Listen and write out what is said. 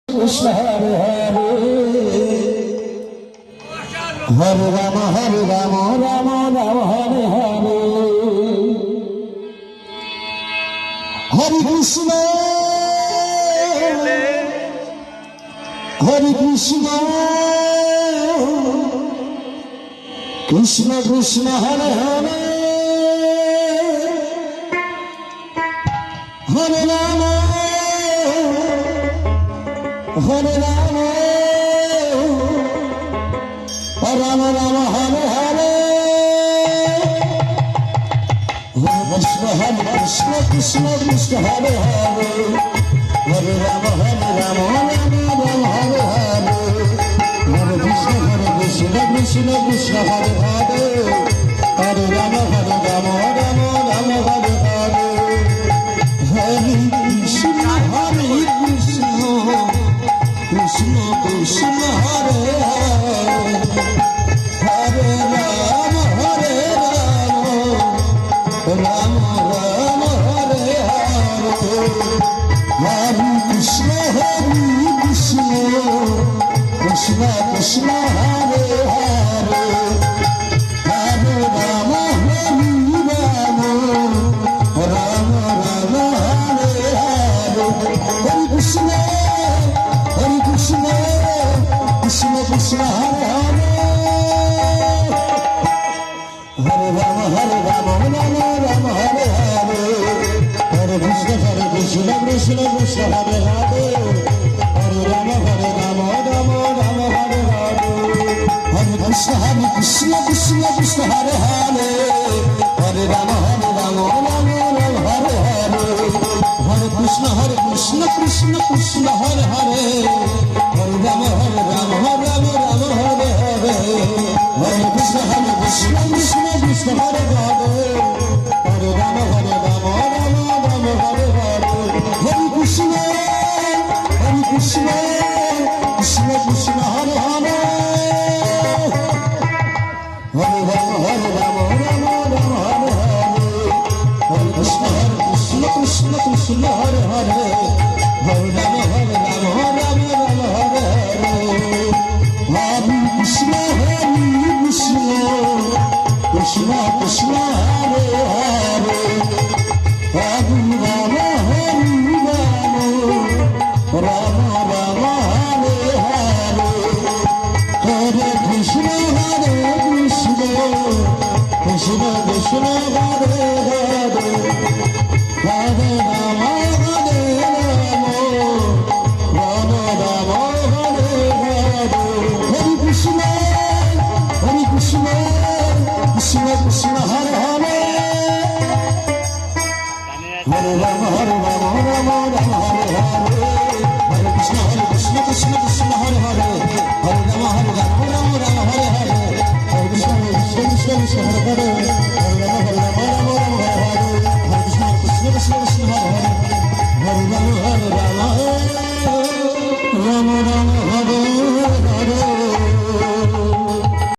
Krishna Hare Hare Hare Ram Ram Ram Hare Hare Hare Krishna Krishna Krishna Hare Hare Hare Ram Ram Ram Hare Hare Hare Krishna Krishna Krishna Hare Hare Hare Ram Ram Ram Hare Hare Hare Krishna Krishna Krishna Hare Hare Hare Ram Ram Ram Hare Hare Hare Krishna Krishna Krishna Hare Hare Ram Ram Ram Hare Hare Hare Krishna Krishna Krishna Hare Hare Hare Ram Ram Ram Hare Hare Hare Krishna Krishna Krishna Hare Hare Hare Ram Ram Hare Hare Hare Krishna Krishna Krishna Hare Hare Hare Ram Ram Ram Hare Hare Hare Krishna Krishna Krishna Hare Hare Hare Ram Ram Ram Hare Hare Hare Krishna Krishna Krishna Hare Hare Hare Ram Ram Ram Hare Hare Hare Krishna Krishna Krishna Hare Hare Hare Ram Ram Ram Hare Hare Hare Krishna Krishna Krishna Hare Hare Hare Ram Ram Hare Hare Hare Krishna Krishna Krishna Hare Hare Hare Ram Ram Ram Hare Hare Hare Krishna Krishna Krishna Hare Hare Hare Ram Ram Ram Hare Hare Hare Krishna Krishna Krishna Hare